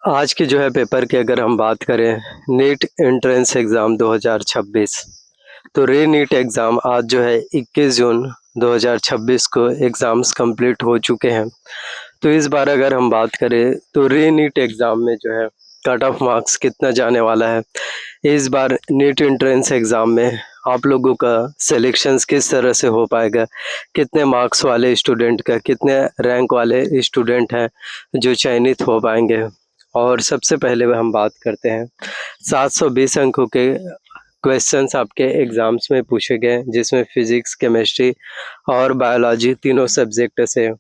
आज के जो है पेपर की अगर हम बात करें नीट एंट्रेंस एग्ज़ाम 2026 तो री नीट एग्ज़ाम आज जो है 21 जून 2026 को एग्ज़ाम्स कंप्लीट हो चुके हैं। तो इस बार अगर हम बात करें तो री नीट एग्ज़ाम में जो है कट ऑफ मार्क्स कितना जाने वाला है। इस बार नीट एंट्रेंस एग्ज़ाम में आप लोगों का सिलेक्शंस किस तरह से हो पाएगा, कितने मार्क्स वाले स्टूडेंट का, कितने रैंक वाले स्टूडेंट हैं जो चयनित हो पाएंगे। और सबसे पहले हम बात करते हैं 720 अंकों के क्वेश्चंस आपके एग्ज़ाम्स में पूछे गए, जिसमें फिज़िक्स, केमिस्ट्री और बायोलॉजी तीनों सब्जेक्ट से।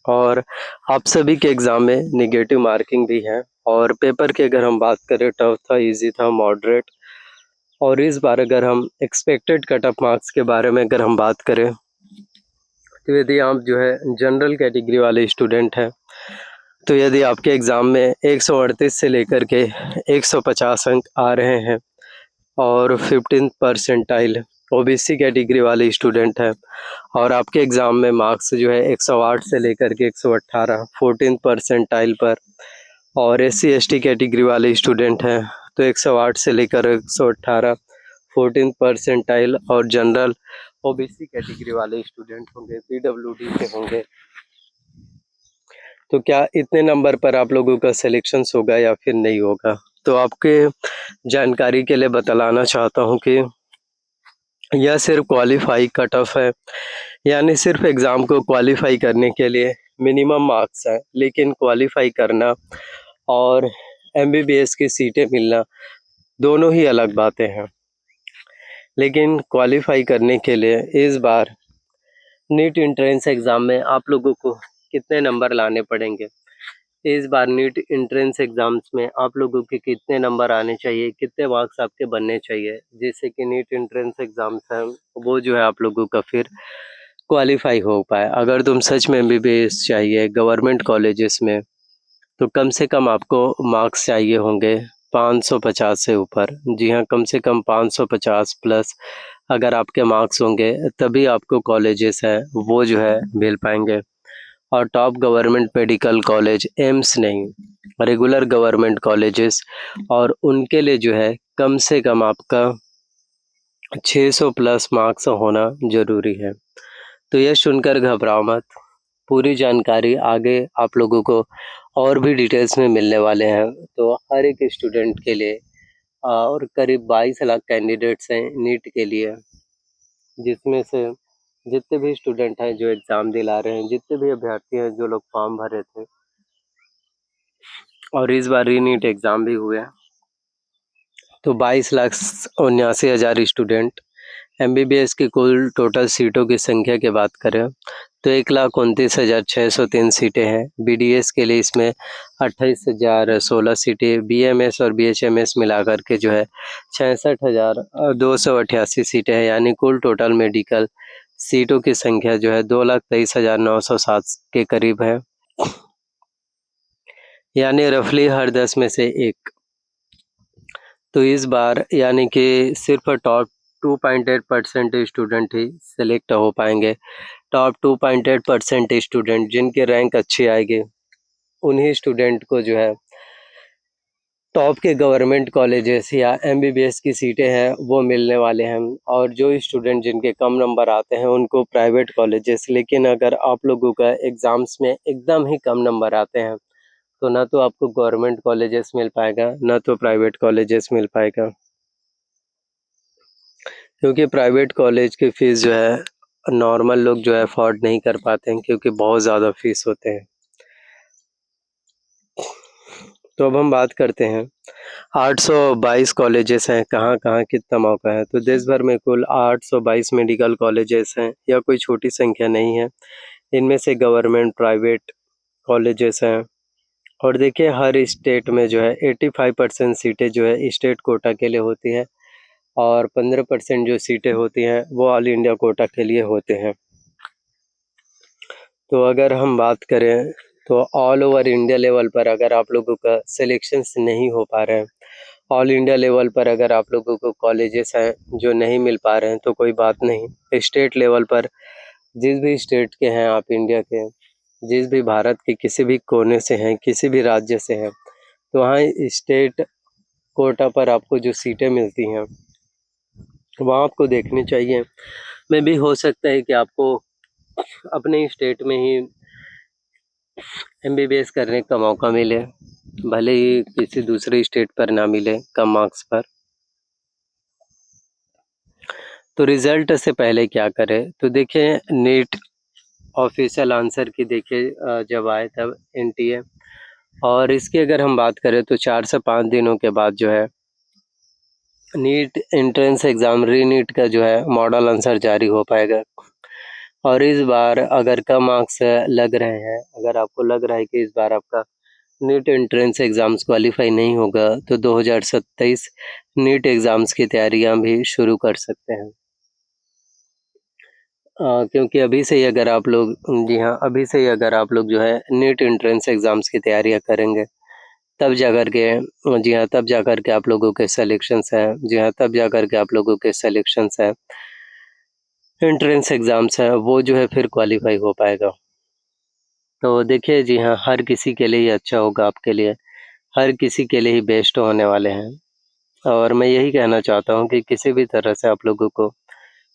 और आप सभी के एग्ज़ाम में नेगेटिव मार्किंग भी है। और पेपर की अगर हम बात करें टफ था, इजी था, मॉडरेट। और इस बार अगर हम एक्सपेक्टेड कट ऑफ मार्क्स के बारे में अगर हम बात करें तो यदि आप जो है जनरल कैटेगरी वाले स्टूडेंट हैं तो यदि आपके एग्ज़ाम में 138 से लेकर के 150 अंक आ रहे हैं और 15 परसेंटाइल ओबीसी कैटेगरी वाले स्टूडेंट हैं और आपके एग्ज़ाम में मार्क्स जो है 108 से लेकर के 118 14 परसेंटाइल पर, और एससी एसटी कैटेगरी वाले स्टूडेंट हैं तो 108 से लेकर 118 14 परसेंटाइल, और जनरल ओबीसी कैटेगरी वाले स्टूडेंट होंगे, पीडब्ल्यूडी के होंगे। तो क्या इतने नंबर पर आप लोगों का सिलेक्शंस होगा या फिर नहीं होगा? तो आपके जानकारी के लिए बतलाना चाहता हूँ कि यह सिर्फ क्वालिफाई कट ऑफ है, यानी सिर्फ एग्ज़ाम को क्वालिफाई करने के लिए मिनिमम मार्क्स है। लेकिन क्वालिफाई करना और एमबीबीएस की सीटें मिलना दोनों ही अलग बातें हैं। लेकिन क्वालिफाई करने के लिए इस बार नीट एंट्रेंस एग्ज़ाम में आप लोगों को कितने नंबर लाने पड़ेंगे। इस बार नीट एंट्रेंस एग्ज़ाम्स में आप लोगों के कितने नंबर आने चाहिए, कितने मार्क्स आपके बनने चाहिए, जिससे कि नीट एंट्रेंस एग्ज़ाम्स हैं वो जो है आप लोगों का फिर क्वालिफाई हो पाए। अगर तुम सच में एमबीबीएस चाहिए गवर्नमेंट कॉलेजेस में तो कम से कम आपको मार्क्स चाहिए होंगे 550 से ऊपर। जी हाँ, कम से कम 550 प्लस अगर आपके मार्क्स होंगे तभी आपको कॉलेजेस है वो जो है मिल पाएंगे। और top government medical college, AIIMS नहीं, रेगुलर गवर्नमेंट कॉलेजेस, और उनके लिए जो है कम से कम आपका 600 प्लस मार्क्स होना ज़रूरी है। तो यह सुनकर घबराओ मत, पूरी जानकारी आगे आप लोगों को और भी डिटेल्स में मिलने वाले हैं। तो हर एक स्टूडेंट के लिए और करीब 22 लाख कैंडिडेट्स हैं नीट के लिए, जिसमें से जितने भी स्टूडेंट हैं जो एग्ज़ाम दिला रहे हैं, जितने भी अभ्यर्थी हैं जो लोग फॉर्म भरे थे और इस बार री नीट एग्ज़ाम भी हुए, तो 22,79,000 स्टूडेंट। एमबीबीएस की कुल टोटल सीटों की संख्या की बात करें तो 1,29,603 सीटें हैं। बीडीएस के लिए इसमें 28,016 सीटें, बीएमएस और बीएचएमएस मिलाकर के जो है 66,288 सीटें हैं। यानी कुल टोटल मेडिकल सीटों की संख्या जो है 2,23,907 के करीब है, यानी रफली हर 10 में से एक। तो इस बार यानी कि सिर्फ टॉप 2.8% स्टूडेंट ही सिलेक्ट हो पाएंगे। टॉप 2.8% स्टूडेंट जिनके रैंक अच्छी आएगी उन्हीं स्टूडेंट को जो है टॉप के गवर्नमेंट कॉलेजेस या एमबीबीएस की सीटें हैं वो मिलने वाले हैं। और जो स्टूडेंट जिनके कम नंबर आते हैं उनको प्राइवेट कॉलेजेस। लेकिन अगर आप लोगों का एग्ज़ाम्स में एकदम ही कम नंबर आते हैं तो ना तो आपको गवर्नमेंट कॉलेजेस मिल पाएगा, ना तो प्राइवेट कॉलेजेस मिल पाएगा, क्योंकि प्राइवेट कॉलेज की फ़ीस जो है नॉर्मल लोग जो है अफोर्ड नहीं कर पाते हैं, क्योंकि बहुत ज़्यादा फीस होते हैं। तो अब हम बात करते हैं 822 कॉलेजेस हैं, कहाँ कहाँ कितना मौका है। तो देश भर में कुल 822 मेडिकल कॉलेजेस हैं, यह कोई छोटी संख्या नहीं है। इनमें से गवर्नमेंट, प्राइवेट कॉलेजेस हैं। और देखिए हर स्टेट में जो है 85% सीटें जो है स्टेट कोटा के लिए होती है और 15% जो सीटें होती हैं वो ऑल इंडिया कोटा के लिए होते हैं। तो अगर हम बात करें तो ऑल ओवर इंडिया लेवल पर अगर आप लोगों का सिलेक्शंस नहीं हो पा रहे हैं, ऑल इंडिया लेवल पर अगर आप लोगों को कॉलेजेस हैं जो नहीं मिल पा रहे हैं तो कोई बात नहीं। स्टेट लेवल पर जिस भी स्टेट के हैं आप, इंडिया के जिस भी भारत के किसी भी कोने से हैं, किसी भी राज्य से हैं, तो वहाँ स्टेट कोटा पर आपको जो सीटें मिलती हैं वहाँ आपको देखनी चाहिए। मे भी हो सकता है कि आपको अपने ही स्टेट में ही MBBS करने का मौका मिले, भले ही किसी दूसरे स्टेट पर ना मिले कम मार्क्स पर। तो रिजल्ट से पहले क्या करें, तो देखिए नीट ऑफिशियल आंसर की देखिए जब आए तब NTA, और इसकी अगर हम बात करें तो 4 से 5 दिनों के बाद जो है नीट एंट्रेंस एग्ज़ाम रीनीट का जो है मॉडल आंसर जारी हो पाएगा। और इस बार अगर कम मार्क्स लग रहे हैं, अगर आपको लग रहा है कि इस बार आपका नीट एंट्रेंस एग्ज़ाम्स क्वालिफाई नहीं होगा, तो 2027 नीट एग्ज़ाम्स की तैयारियां भी शुरू कर सकते हैं। क्योंकि अभी से ही अगर आप लोग जी हाँ, अभी से ही अगर आप लोग जो है नीट एंट्रेंस एग्ज़ाम्स की तैयारियां करेंगे, तब जाकर के जी हाँ, तब जाकर के आप लोगों के सिलेक्शंस हैं। जी हाँ, तब जाकर के आप लोगों के सिलेक्शंस हैं, एंट्रेंस एग्ज़ाम्स हैं, वो जो है फिर क्वालिफाई हो पाएगा। तो देखिए जी हाँ, हर किसी के लिए ही अच्छा होगा आपके लिए, हर किसी के लिए ही बेस्ट होने वाले हैं। और मैं यही कहना चाहता हूँ कि किसी भी तरह से आप लोगों को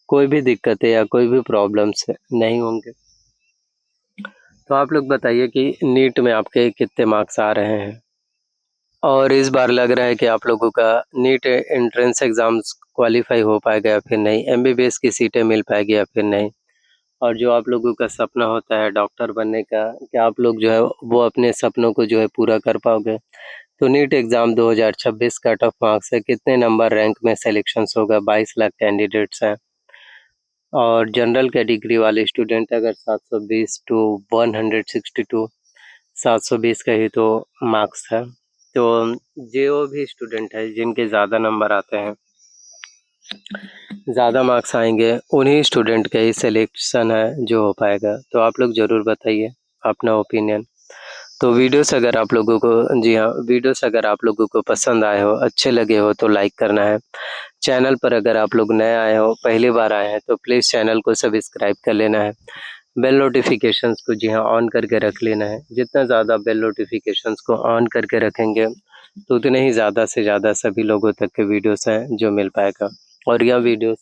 कोई भी दिक्कतें या कोई भी प्रॉब्लम्स नहीं होंगे। तो आप लोग बताइए कि नीट में आपके कितने मार्क्स आ रहे हैं? और इस बार लग रहा है कि आप लोगों का नीट एंट्रेंस एग्ज़ाम्स क्वालिफ़ाई हो पाएगा या फिर नहीं? MBBS की सीटें मिल पाएगी या फिर नहीं? और जो आप लोगों का सपना होता है डॉक्टर बनने का, क्या आप लोग जो है वो अपने सपनों को जो है पूरा कर पाओगे? तो NEET exam 2026 cut off marks है, कितने नंबर रैंक में सिलेक्शंस होगा? 22 लाख कैंडिडेट्स हैं। और जनरल कैटेगरी वाले स्टूडेंट अगर 720 टू 162 720 का ही तो मार्क्स है। तो जो भी स्टूडेंट है जिनके ज़्यादा नंबर आते हैं, ज़्यादा मार्क्स आएंगे, उन्हीं स्टूडेंट का ही सिलेक्शन है जो हो पाएगा। तो आप लोग ज़रूर बताइए अपना ओपिनियन। तो वीडियोस अगर आप लोगों को जी हाँ, वीडियोस अगर आप लोगों को पसंद आए हो, अच्छे लगे हो तो लाइक करना है। चैनल पर अगर आप लोग नए आए हो, पहली बार आए हैं, तो प्लीज़ चैनल को सब्सक्राइब कर लेना है। बेल नोटिफिकेशंस को जी हाँ ऑन करके रख लेना है। जितना ज़्यादा बेल नोटिफिकेशंस को ऑन करके रखेंगे, तो उतने ही ज़्यादा से ज़्यादा सभी लोगों तक के वीडियोस हैं जो मिल पाएगा। और यह वीडियोस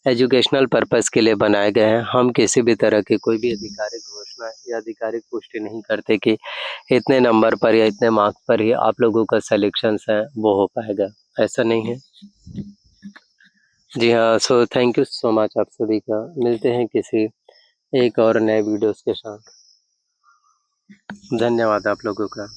एजुकेशनल पर्पस के लिए बनाए गए हैं। हम किसी भी तरह की कोई भी आधिकारिक घोषणा या आधिकारिक पुष्टि नहीं करते कि इतने नंबर पर या इतने मार्क्स पर ही आप लोगों का सिलेक्शंस है वो हो पाएगा, ऐसा नहीं है। जी हाँ, so thank you so much आप सभी का। मिलते हैं किसी एक और नए वीडियोस के साथ। धन्यवाद आप लोगों का।